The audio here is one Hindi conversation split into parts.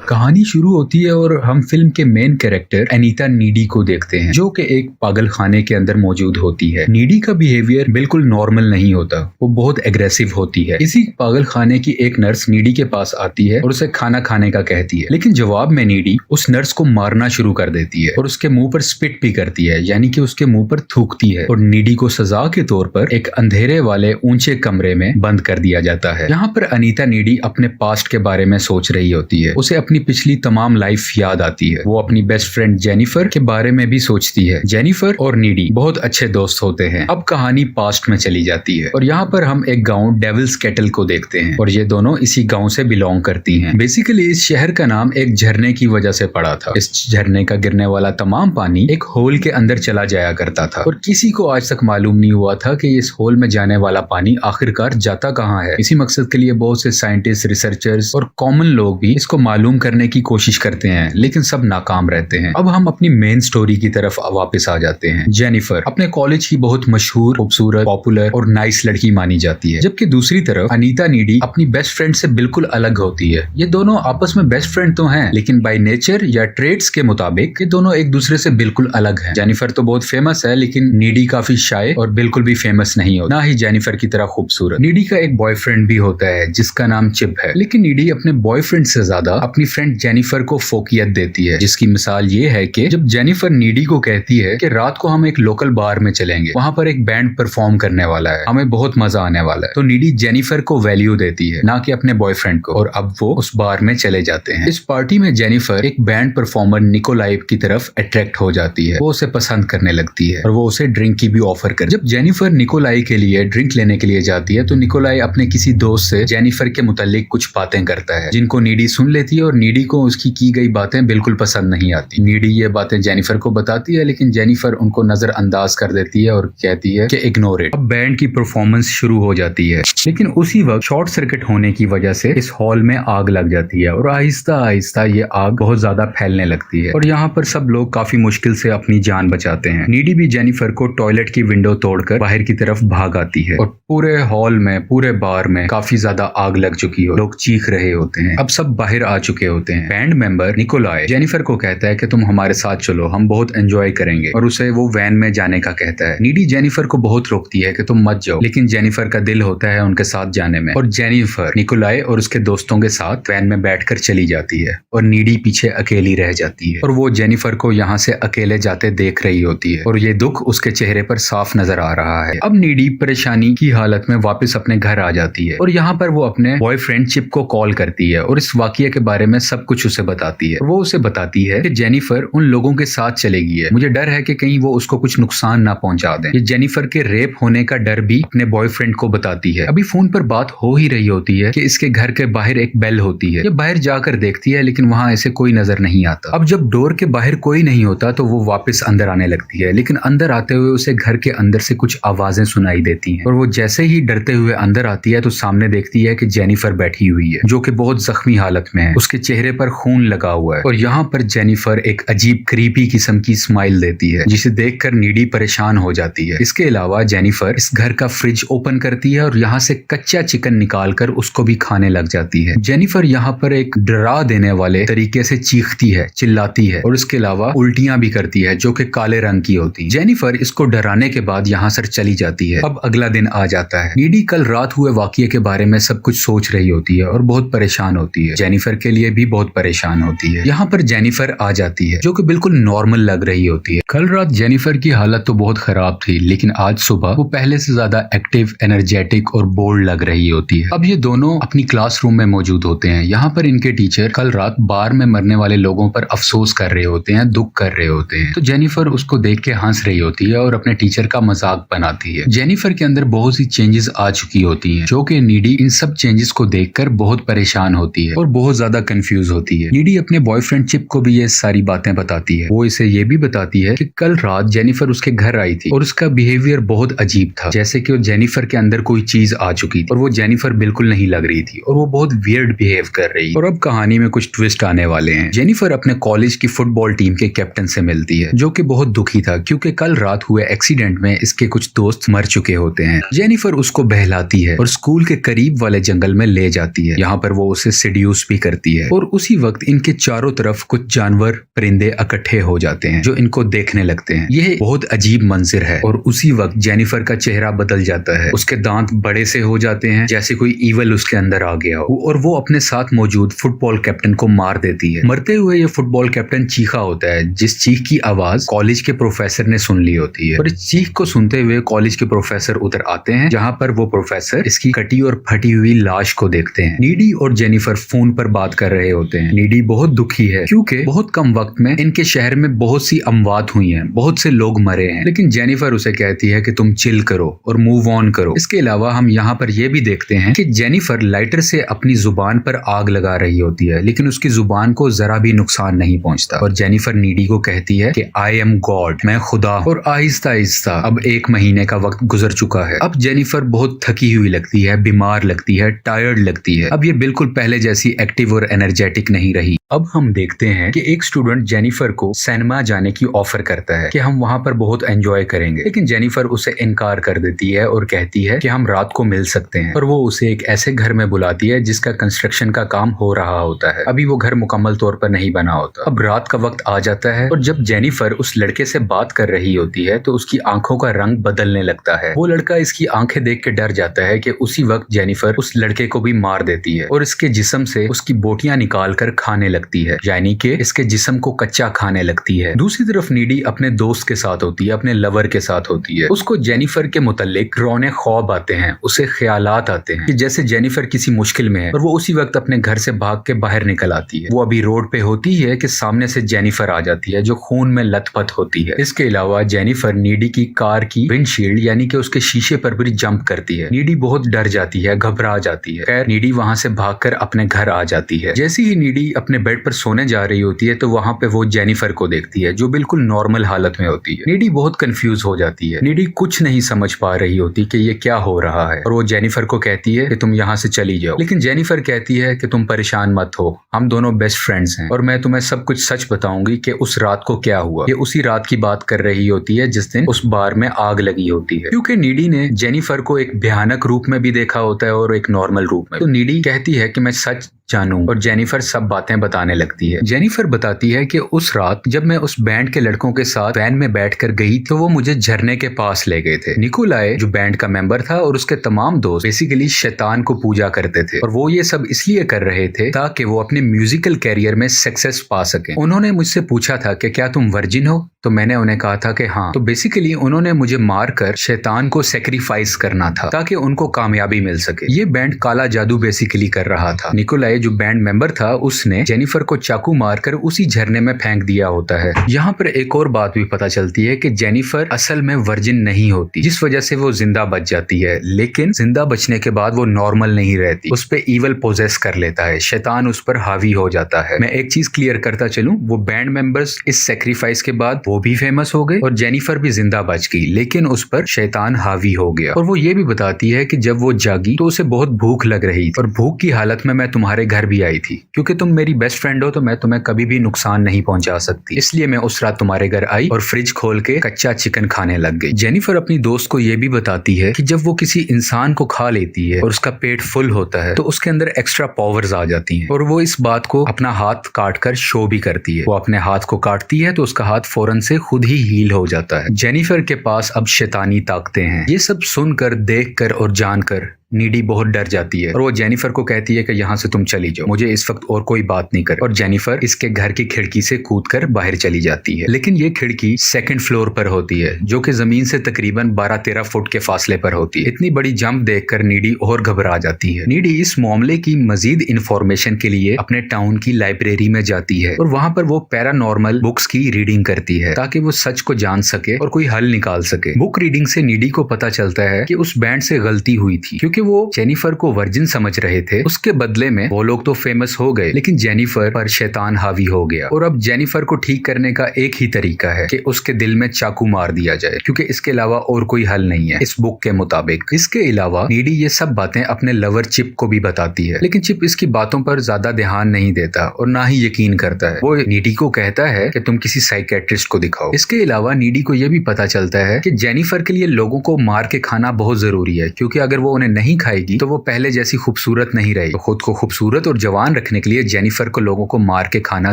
कहानी शुरू होती है और हम फिल्म के मेन कैरेक्टर अनीता नीडी को देखते हैं, जो कि एक पागल खाने के अंदर मौजूद होती है। नीडी का बिहेवियर बिल्कुल नॉर्मल नहीं होता, वो बहुत एग्रेसिव होती है। इसी पागल खाने की एक नर्स नीडी के पास आती है और उसे खाना खाने का कहती है, लेकिन जवाब में नीडी उस नर्स को मारना शुरू कर देती है और उसके मुंह पर स्पिट भी करती है, यानी कि उसके मुंह पर थूकती है। और नीडी को सजा के तौर पर एक अंधेरे वाले ऊंचे कमरे में बंद कर दिया जाता है। यहाँ पर अनीता नीडी अपने पास्ट के बारे में सोच रही होती है। उसे अपनी पिछली तमाम लाइफ याद आती है। वो अपनी बेस्ट फ्रेंड जेनिफर के बारे में भी सोचती है। जेनिफर और नीडी बहुत अच्छे दोस्त होते हैं। अब कहानी पास्ट में चली जाती है और यहाँ पर हम एक गांव डेविल्स केटल को देखते हैं और ये दोनों इसी गांव से बिलोंग करती हैं। बेसिकली इस शहर का नाम एक झरने की वजह से पड़ा था। इस झरने का गिरने वाला तमाम पानी एक होल के अंदर चला जाया करता था और किसी को आज तक मालूम नहीं हुआ था कि इस होल में जाने वाला पानी आखिरकार जाता कहाँ है। इसी मकसद के लिए बहुत से साइंटिस्ट, रिसर्चर्स और कॉमन लोग भी इसको मालूम करने की कोशिश करते हैं, लेकिन सब नाकाम रहते हैं। अब हम अपनी मेन स्टोरी की तरफ वापस आ जाते हैं। जेनिफर अपने कॉलेज की बहुत मशहूर, खूबसूरत, पॉपुलर और नाइस लड़की मानी जाती है, जबकि दूसरी तरफ अनीता नीडी अपनी बेस्ट फ्रेंड से बिल्कुल अलग होती है। ये दोनों आपस में बेस्ट फ्रेंड तो हैं, लेकिन बाय नेचर या ट्रेड्स के मुताबिक ये दोनों एक दूसरे से बिल्कुल अलग हैं। जेनिफर तो बहुत फेमस है, लेकिन नीडी काफी शाय और बिल्कुल भी फेमस नहीं होता, ना ही जेनिफर की तरह खूबसूरत। नीडी का एक बॉयफ्रेंड भी होता है जिसका नाम चिप है, लेकिन नीडी अपने बॉयफ्रेंड से ज्यादा अपनी फ्रेंड जेनिफर को फोकियत देती है, जिसकी मिसाल ये है कि जब जेनिफर नीडी को कहती है कि रात को हम एक लोकल बार में चलेंगे, वहां पर एक बैंड परफॉर्म करने वाला है, हमें बहुत मजा आने वाला है, तो नीडी जेनिफर को वैल्यू देती है, ना कि अपने बॉयफ्रेंड को, और अब वो उस बार में चले जाते हैं। इस पार्टी में जेनिफर एक बैंड परफॉर्मर निकोलाई की तरफ अट्रैक्ट हो जाती है। वो उसे पसंद करने लगती है और वो उसे ड्रिंक की भी ऑफर कर। जब जेनिफर निकोलाई के लिए ड्रिंक लेने के लिए जाती है तो निकोलाई अपने किसी दोस्त से जेनिफर के मुतालिक कुछ बातें करता है, जिनको नीडी सुन लेती है और नीडी को उसकी की गई बातें बिल्कुल पसंद नहीं आती। नीडी ये बातें जेनिफर को बताती है, लेकिन जेनिफर उनको नजरअंदाज कर देती है और कहती है कि इग्नोर इट। अब बैंड की परफॉर्मेंस शुरू हो जाती है, लेकिन उसी वक्त शॉर्ट सर्किट होने की वजह से इस हॉल में आग लग जाती है और आहिस्ता आहिस्ता ये आग बहुत ज्यादा फैलने लगती है और यहाँ पर सब लोग काफी मुश्किल से अपनी जान बचाते हैं। नीडी भी जेनिफर को टॉयलेट की विंडो तोड़कर बाहर की तरफ भाग आती है और पूरे हॉल में, पूरे बार में काफी ज्यादा आग लग चुकी हो, लोग चीख रहे होते हैं। अब सब बाहर आ चुके होते हैं। बैंड मेंबर निकोलाई जेनिफर को कहता है कि तुम हमारे साथ चलो, हम बहुत एंजॉय करेंगे, और उसे वो वैन में जाने का कहता है। नीडी जेनिफर को बहुत रोकती है कि तुम मत जाओ, लेकिन जेनिफर का दिल होता है उनके साथ जाने में और जेनिफर निकोलाई और उसके दोस्तों के साथ वैन में बैठकर चली जाती है और नीडी पीछे अकेली रह जाती है और वो जेनिफर को यहाँ से अकेले जाते देख रही होती है और ये दुख उसके चेहरे पर साफ नजर आ रहा है। अब नीडी परेशानी की हालत में वापस अपने घर आ जाती है और यहाँ पर वो अपने बॉयफ्रेंड चिप को कॉल करती है और इस वाकये के बारे में सब कुछ उसे बताती है। वो उसे बताती है कि जेनिफर उन लोगों के साथ चलेगी है, मुझे डर है कि कहीं वो उसको कुछ नुकसान ना पहुंचा दें। ये जेनिफर के रेप होने का डर भी अपने बॉयफ्रेंड को बताती है। अभी फोन पर बात हो ही रही होती है कि इसके घर के बाहर एक बेल होती है। ये बाहर जाकर देखती है, लेकिन वहां ऐसे कोई नजर नहीं आता। अब जब डोर के बाहर कोई नहीं होता तो वो वापस अंदर आने लगती है, लेकिन अंदर आते हुए उसे घर के अंदर से कुछ आवाजें सुनाई देती हैं और वो जैसे ही डरते हुए अंदर आती है तो सामने देखती है कि जेनिफर बैठी हुई है, जो कि बहुत जख्मी हालत में है। उसके चेहरे पर खून लगा हुआ है और यहाँ पर जेनिफर एक अजीब क्रीपी किस्म की स्माइल देती है, जिसे देखकर नीडी परेशान हो जाती है। इसके अलावा जेनिफर इस घर का फ्रिज ओपन करती है और यहाँ से कच्चा चिकन निकालकर उसको भी खाने लग जाती है। जेनिफर यहाँ पर एक डरा देने वाले तरीके से चीखती है, चिल्लाती है और इसके अलावा उल्टियां भी करती है, जो कि काले रंग की होती है। जेनिफर इसको डराने के बाद यहाँ से चली जाती है। अब अगला दिन आ जाता है। नीडी कल रात हुए वाकये के बारे में सब कुछ सोच रही होती है और बहुत परेशान होती है। जेनिफर के लिए भी बहुत परेशान होती है। यहाँ पर जेनिफर आ जाती है, जो कि बिल्कुल नॉर्मल लग रही होती है। कल रात जेनिफर की हालत तो बहुत खराब थी, लेकिन आज सुबह वो पहले से ज्यादा एक्टिव, एनर्जेटिक और बोल्ड लग रही होती है। अब ये दोनों अपनी क्लासरूम में मौजूद होते हैं। यहाँ पर इनके टीचर कल रात बार में मरने वाले लोगों पर अफसोस कर रहे होते हैं, दुख कर रहे होते हैं। तो जेनिफर उसको देख के हंस रही होती है और अपने टीचर का मजाक बनाती है। जेनिफर के अंदर बहुत सी चेंजेस आ चुकी होती हैं, जो कि नीडी इन सब चेंजेस को देखकर बहुत परेशान होती है और बहुत ज्यादा कंफ्यूज होती है। नीडी अपने बॉयफ्रेंड चिप को भी ये सारी बातें बताती है। वो इसे ये भी बताती है कि कल रात जेनिफर उसके घर आई थी और उसका बिहेवियर बहुत अजीब था, जैसे कि जेनिफर के अंदर कोई चीज आ चुकी थी और वो जेनिफर बिल्कुल नहीं लग रही थी और वो बहुत वियर्ड बिहेव कर रही है। और अब कहानी में कुछ ट्विस्ट आने वाले हैं। जेनिफर अपने कॉलेज की फुटबॉल टीम के कैप्टन से मिलती है, जो कि बहुत दुखी था क्योंकि कल रात हुए एक्सीडेंट में इसके कुछ दोस्त मर चुके होते हैं। जेनिफर उसको बहलाती है और स्कूल के करीब वाले जंगल में ले जाती है। यहाँ पर वो उसे सेड्यूस भी करती है और उसी वक्त इनके चारों तरफ कुछ जानवर परिंदे इकट्ठे हो जाते हैं जो इनको देखने लगते हैं। यह बहुत अजीब मंजर है और उसी वक्त जेनिफर का चेहरा बदल जाता है। उसके दांत बड़े से हो जाते हैं जैसे कोई ईवल उसके अंदर आ गया हो और वो अपने साथ मौजूद फुटबॉल कैप्टन को मार देती है। मरते हुए ये फुटबॉल कैप्टन चीखा होता है जिस चीख की आवाज कॉलेज के प्रोफेसर ने सुन ली होती है और इस चीख को सुनते हुए कॉलेज के प्रोफेसर उधर आते हैं जहाँ पर वो प्रोफेसर इसकी कटी और फटी हुई लाश को देखते हैं। नीडी और जेनिफर फोन पर बात कर रहे होते हैं। नीडी बहुत दुखी है क्योंकि बहुत कम वक्त में इनके शहर में बहुत सी अमवात हुई हैं, बहुत से लोग मरे हैं, लेकिन जेनिफर उसे कहती है कि तुम चिल करो और मूव ऑन करो। इसके अलावा हम यहाँ पर यह भी देखते हैं कि जेनिफर लाइटर से अपनी जुबान पर आग लगा रही होती है लेकिन उसकी जुबान को जरा भी नुकसान नहीं पहुंचता और जेनिफर नीडी को कहती है कि आई एम गॉड, मैं खुदा। और आहिस्ता आहिस्ता अब 1 महीने का वक्त गुजर चुका है। अब जेनिफर बहुत थकी हुई लगती है, बीमार लगती है, टायर्ड लगती है। अब ये बिल्कुल पहले जैसी एक्टिव और एनर्जेटिक नहीं रही। अब हम देखते हैं कि एक स्टूडेंट जेनिफर को सिनेमा जाने की ऑफर करता है कि हम वहां पर बहुत एंजॉय करेंगे, लेकिन जेनिफर उसे इनकार कर देती है और कहती है कि हम रात को मिल सकते हैं। और वो उसे एक ऐसे घर में बुलाती है जिसका कंस्ट्रक्शन का काम हो रहा होता है। अभी वो घर मुकम्मल तौर पर नहीं बना होता। अब रात का वक्त आ जाता है और जब जेनिफर उस लड़के से बात कर रही होती है तो उसकी आंखों का रंग बदलने लगता है। वो लड़का इसकी आंखें देख के डर जाता है कि उसी वक्त जेनिफर उस लड़के को भी मार देती है और इसके जिस्म से उसकी बोटियां निकाल कर खाने लगती है, यानी कि इसके जिस्म को कच्चा खाने लगती है। दूसरी तरफ नीडी अपने दोस्त के साथ होती है, अपने लवर के साथ होती है। उसको जेनिफर के मुताल्लिक रोने ख्वाब आते हैं, उसे ख्यालात आते हैं कि जैसे जेनिफर किसी मुश्किल में है और वो उसी वक्त अपने घर से भाग के बाहर निकल आती है। वो अभी रोड पे होती है कि सामने से जेनिफर आ जाती है जो खून में लथपथ होती है। इसके अलावा जेनिफर नीडी की कार की विंडशील्ड यानी कि उसके शीशे पर भी जंप करती है। नीडी बहुत डर जाती है, घबरा जाती है। खैर नीडी वहां से भागकर अपने घर आ जाती है। जैसे ही नीडी अपने बेड पर सोने जा रही होती है तो वहां पे वो जेनिफर को देखती है जो बिल्कुल नॉर्मल हालत में होती है। नीडी बहुत कंफ्यूज हो जाती है। नीडी कुछ नहीं समझ पा रही होती कि ये क्या हो रहा है और वो जेनिफर को कहती है कि तुम यहाँ से चली जाओ, लेकिन जेनिफर कहती है कि तुम परेशान मत हो, हम दोनों बेस्ट फ्रेंड्स हैं और मैं तुम्हें सब कुछ सच बताऊंगी कि उस रात को क्या हुआ। ये उसी रात की बात कर रही होती है जिस दिन उस बार में आग लगी होती है, क्योंकि नीडी ने जेनिफर को एक भयानक रूप में भी देखा होता है और एक नॉर्मल रूप में। तो नीडी कहती है कि मैं सच जानूं और जेनिफर सब बातें बताने लगती है। जेनिफर बताती है कि उस रात जब मैं उस बैंड के लड़कों के साथ वैन में बैठकर गई तो वो मुझे झरने के पास ले गए थे। निकोलाय जो बैंड का मेंबर था और उसके तमाम दोस्त बेसिकली शैतान को पूजा करते थे और वो ये सब इसलिए कर रहे थे ताकि वो अपने म्यूजिकल कैरियर में सक्सेस पा सके। उन्होंने मुझसे पूछा था कि क्या तुम वर्जिन हो, तो मैंने उन्हें कहा था कि हाँ। तो बेसिकली उन्होंने मुझे मारकर शैतान को सेक्रीफाइस करना था ताकि उनको कामयाबी मिल सके। ये बैंड काला जादू बेसिकली कर रहा था। निकोलाय जो बैंड मेंबर था उसने जेनिफर को चाकू मारकर उसी झरने में फेंक दिया होता है। यहाँ पर एक और बात भी पता चलती है कि जेनिफर असल में वर्जिन नहीं होती, जिस वजह से वो जिंदा बच जाती है, लेकिन जिंदा बचने के बाद वो नॉर्मल नहीं रहती, उस पे ईवल पोजेस कर लेता है, शैतान उस पर हावी हो जाता है। मैं एक चीज क्लियर करता चलूं, वो बैंड मेंबर्स इस सेक्रीफाइस के बाद वो भी फेमस हो गए और जेनिफर भी जिंदा बच गई, लेकिन उस पर शैतान हावी हो गया। और वो ये भी बताती है कि जब वो जागी तो उसे बहुत भूख लग रही थी और भूख की हालत में मैं तुम्हारे घर भी आई थी, क्योंकि तुम मेरी बेस्ट फ्रेंड हो तो मैं तुम्हें कभी भी नुकसान नहीं पहुंचा सकती, इसलिए मैं उस रात तुम्हारे घर आई और फ्रिज खोल के कच्चा चिकन खाने लग गई। जेनिफर अपनी दोस्त को ये भी बताती है कि जब वो किसी इंसान को खा लेती है और उसका पेट फुल होता है तो उसके अंदर एक्स्ट्रा पावर्स आ जाती हैं और वो इस बात को अपना हाथ काट कर शो भी करती है। वो अपने हाथ को काटती है तो उसका हाथ फौरन से खुद ही हील हो जाता है। जेनिफर के पास अब शैतानी ताकतें हैं। ये सब सुनकर, देखकर और जानकर नीडी बहुत डर जाती है और वो जेनिफर को कहती है कि यहाँ से तुम चली जाओ, मुझे इस वक्त और कोई बात नहीं करे। और जेनिफर इसके घर की खिड़की से कूदकर बाहर चली जाती है, लेकिन ये खिड़की 2nd फ्लोर पर होती है जो कि जमीन से तकरीबन 12-13 फुट के फासले पर होती है। इतनी बड़ी जंप देखकर नीडी और घबरा जाती है। नीडी इस मामले की मजीद इंफॉर्मेशन के लिए अपने टाउन की लाइब्रेरी में जाती है और वहां पर वो पैरानॉर्मल बुक्स की रीडिंग करती है ताकि वो सच को जान सके और कोई हल निकाल सके। बुक रीडिंग से नीडी को पता चलता है कि उस बैंड से गलती हुई थी, क्योंकि वो जेनिफर को वर्जिन समझ रहे थे। उसके बदले में वो लोग तो फेमस हो गए, लेकिन जेनिफर पर शैतान हावी हो गया और अब जेनिफर को ठीक करने का एक ही तरीका है कि उसके दिल में चाकू मार दिया जाए, क्योंकि इसके अलावा और कोई हल नहीं है इस बुक के मुताबिक। इसके अलावा नीडी ये सब बातें अपने लवर चिप को भी बताती है, लेकिन चिप इसकी बातों पर ज्यादा ध्यान नहीं देता और ना ही यकीन करता है। वो नीडी को कहता है कि तुम किसी साइकेट्रिस्ट को दिखाओ। इसके अलावा नीडी को यह भी पता चलता है कि जेनिफर के लिए लोगों को मार के खाना बहुत जरूरी है, क्योंकि अगर वो उन्हें नहीं खाएगी तो वो पहले जैसी खूबसूरत नहीं रहेगी। तो खुद को खूबसूरत और जवान रखने के लिए जेनिफर को लोगों को मार के खाना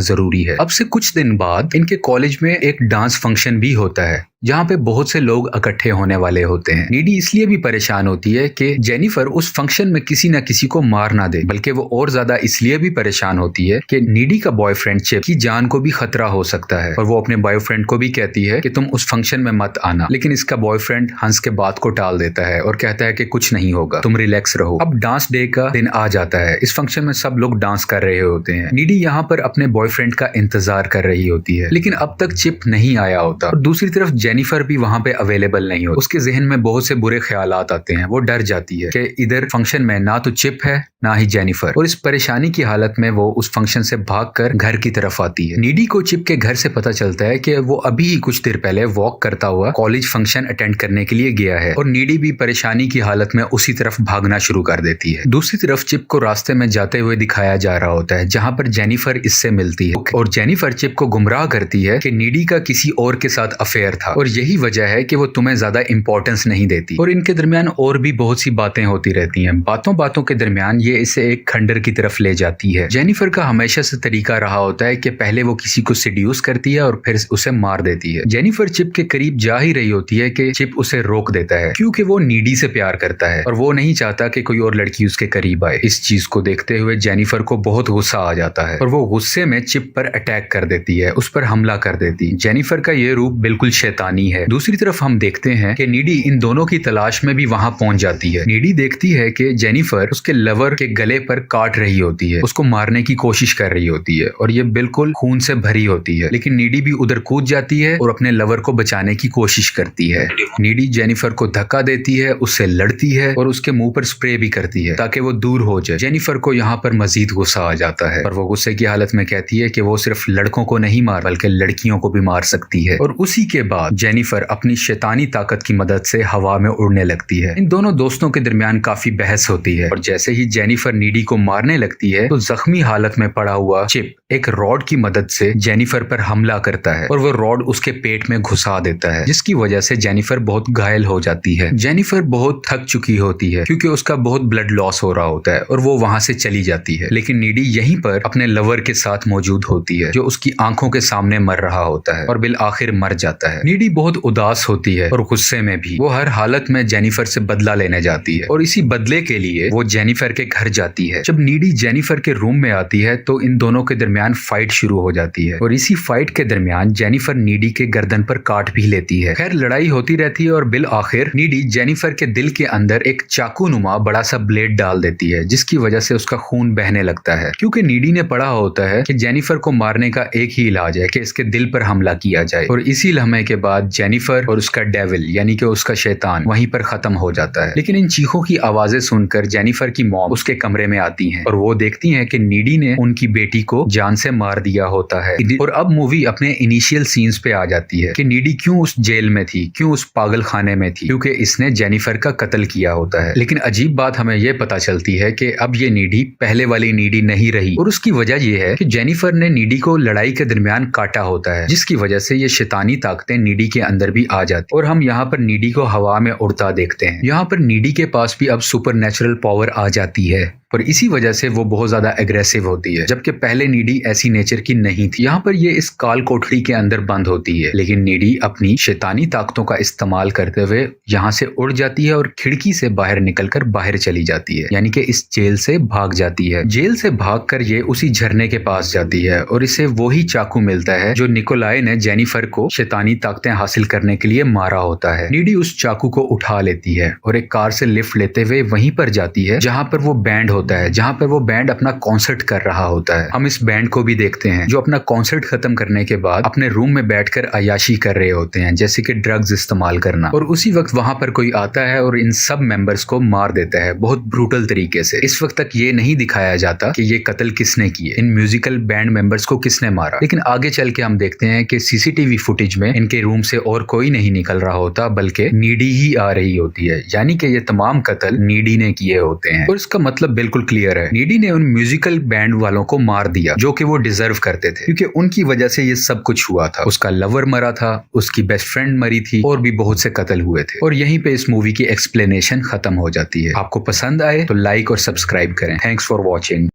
जरूरी है। अब से कुछ दिन बाद इनके कॉलेज में एक डांस फंक्शन भी होता है जहाँ पे बहुत से लोग इकट्ठे होने वाले होते हैं। नीडी इसलिए भी परेशान होती है कि जेनिफर उस फंक्शन में किसी न किसी को मार ना दे, बल्कि वो और ज्यादा इसलिए भी परेशान होती है कि नीडी का बॉयफ्रेंड चिप की जान को भी खतरा हो सकता है और वो अपने बॉयफ्रेंड को भी कहती है कि तुम उस फंक्शन में मत आना, लेकिन इसका बॉयफ्रेंड हंस के बात को टाल देता है और कहता है कि कुछ नहीं होगा, तुम रिलैक्स रहो। अब डांस डे का दिन आ जाता है। इस फंक्शन में सब लोग डांस कर रहे होते हैं। नीडी यहाँ पर अपने बॉयफ्रेंड का इंतजार कर रही होती है, लेकिन अब तक चिप नहीं आया होता और दूसरी तरफ जेनिफर भी वहां पे अवेलेबल नहीं हो। उसके जहन में बहुत से बुरे ख्यालात आते हैं। वो डर जाती है कि इधर फंक्शन में ना तो चिप है ना ही जेनिफर, और इस परेशानी की हालत में वो उस फंक्शन से भागकर घर की तरफ आती है। नीडी को चिप के घर से पता चलता है कि वो अभी ही कुछ देर पहले वॉक करता हुआ कॉलेज फंक्शन अटेंड करने के लिए गया है और नीडी भी परेशानी की हालत में उसी तरफ भागना शुरू कर देती है। दूसरी तरफ चिप को रास्ते में जाते हुए दिखाया जा रहा होता है जहाँ पर जेनिफर इससे मिलती है और जेनिफर चिप को गुमराह करती है कि नीडी का किसी और के साथ अफेयर था और यही वजह है कि वो तुम्हें ज्यादा इंपॉर्टेंस नहीं देती। और इनके दरमियान और भी बहुत सी बातें होती रहती हैं। बातों बातों के दरमियान ये इसे एक खंडर की तरफ ले जाती है। जेनिफर का हमेशा से तरीका रहा होता है कि पहले वो किसी को सिड्यूस करती है और फिर उसे मार देती है। जेनिफर चिप के करीब जा ही रही होती है कि चिप उसे रोक देता है क्योंकि वो नीडी से प्यार करता है और वो नहीं चाहता कि कोई और लड़की उसके करीब आए। इस चीज को देखते हुए जेनिफर को बहुत गुस्सा आ जाता है और वो गुस्से में चिप पर अटैक कर देती है, उस पर हमला कर देती है। जेनिफर का ये रूप बिल्कुल शैतानी है। दूसरी तरफ हम देखते हैं कि नीडी इन दोनों की तलाश में भी वहां पहुंच जाती है। नीडी देखती है कि जेनिफर उसके लवर के गले पर काट रही होती है, उसको मारने की कोशिश कर रही होती है और ये बिल्कुल खून से भरी होती है, लेकिन नीडी भी उधर कूद जाती है और अपने लवर को बचाने की कोशिश करती है। नीडी जेनिफर को धक्का देती है, उससे लड़ती है और उसके मुंह पर स्प्रे भी करती है ताकि वो दूर हो जाए। जेनिफर को यहाँ पर मजीद गुस्सा आ जाता है और वो गुस्से की हालत में कहती है कि वो सिर्फ लड़कों को नहीं मार बल्कि लड़कियों को भी मार सकती है। और उसी के बाद जेनिफर अपनी शैतानी ताकत की मदद से हवा में उड़ने लगती है। इन दोनों दोस्तों के दरमियान काफी बहस होती है और जैसे ही जेनिफर नीडी को मारने लगती है तो जख्मी हालत में पड़ा हुआ चिप एक रॉड की मदद से जेनिफर पर हमला करता है और वो रॉड उसके पेट में घुसा देता है, जिसकी वजह से जेनिफर बहुत घायल हो जाती है। जेनिफर बहुत थक चुकी होती है क्योंकि उसका बहुत ब्लड लॉस हो रहा होता है और वो वहां से चली जाती है, लेकिन नीडी यहीं पर अपने लवर के साथ मौजूद होती है जो उसकी आंखों के सामने मर रहा होता है और बिल आखिर मर जाता है। नीडी बहुत उदास होती है और गुस्से में भी वो हर हालत में जेनिफर से बदला लेने जाती है और इसी बदले के लिए वो जेनिफर के घर जाती है। जब नीडी जेनिफर के रूम में आती है तो इन दोनों के दरमियान फाइट शुरू हो जाती है और इसी फाइट के दरमियान जेनिफर नीडी के गर्दन पर काट भी लेती है। खैर लड़ाई होती रहती है और बिल आखिर नीडी जेनिफर के दिल के अंदर एक चाकू नुमा बड़ा सा ब्लेड डाल देती है, जिसकी वजह से उसका खून बहने लगता है क्योंकि नीडी ने पढ़ा होता है कि जेनिफर को मारने का एक ही इलाज है कि इसके दिल पर हमला किया जाए। और इसी लम्हे के बाद जेनिफर और उसका डेविल यानी कि उसका शैतान वहीं पर खत्म हो जाता है। लेकिन इन चीखों की आवाजें सुनकर जेनिफर की मॉम उसके कमरे में आती हैं और वो देखती हैं कि नीडी ने उनकी बेटी को जान से मार दिया होता है। और अब मूवी अपने इनिशियल सीन्स पे आ जाती है कि नीडी क्यों उस जेल में थी, क्यों उस पागल खाने में थी, क्योंकि इसने जेनिफर का कत्ल किया होता है। लेकिन अजीब बात हमें यह पता चलती है कि अब ये नीडी पहले वाली नीडी नहीं रही और उसकी वजह यह है कि जेनिफर ने नीडी को लड़ाई के दरमियान काटा होता है, जिसकी वजह से ये शैतानी ताकतें नीडी के अंदर भी आ जाती और हम यहाँ पर नीडी को हवा में उड़ता देखते हैं। यहाँ पर नीडी के पास भी अब सुपर नेचुरल पावर आ जाती है और इसी वजह से वो बहुत ज्यादा एग्रेसिव होती है, जबकि पहले नीडी ऐसी नेचर की नहीं थी। यहाँ पर ये इस काल कोठरी के अंदर बंद होती है, लेकिन नीडी अपनी शैतानी ताकतों का इस्तेमाल करते हुए यहाँ से उड़ जाती है और खिड़की से बाहर निकलकर बाहर चली जाती है, यानी कि इस जेल से भाग जाती है। जेल से भागकर ये उसी झरने के पास जाती है और इसे वही चाकू मिलता है जो निकोलाई ने जेनिफर को शैतानी ताकतें हासिल करने के लिए मारा होता है। नीडी उस चाकू को उठा लेती है और एक कार से लिफ्ट लेते हुए वहीं पर जाती है जहाँ पर वो बैंड होता है, जहाँ पर वो बैंड अपना कॉन्सर्ट कर रहा होता है। हम इस बैंड को भी देखते हैं जो अपना कॉन्सर्ट खत्म करने के बाद अपने रूम में बैठकर अय्याशी कर रहे होते हैं, जैसे कि ड्रग्स इस्तेमाल करना। और उसी वक्त वहां पर कोई आता है और इन सब मेंबर्स को मार देता है बहुत ब्रूटल तरीके से। इस वक्त तक ये नहीं दिखाया जाता कि ये कत्ल किसने किए, इन म्यूजिकल बैंड मेंबर्स को किसने मारा, लेकिन आगे चल के हम देखते हैं कि सीसीटीवी फुटेज में इनके रूम से और कोई नहीं निकल रहा होता बल्कि नीडी ही आ रही होती है, यानी कि ये तमाम कत्ल नीडी ने किए होते हैं। और इसका मतलब बिल्कुल क्लियर है, नीडी ने उन म्यूजिकल बैंड वालों को मार दिया जो कि वो डिजर्व करते थे, क्योंकि उनकी वजह से ये सब कुछ हुआ था। उसका लवर मरा था, उसकी बेस्ट फ्रेंड मरी थी और भी बहुत से कत्ल हुए थे। और यहीं पे इस मूवी की एक्सप्लेनेशन खत्म हो जाती है। आपको पसंद आए तो लाइक और सब्सक्राइब करें। Thanks for watching.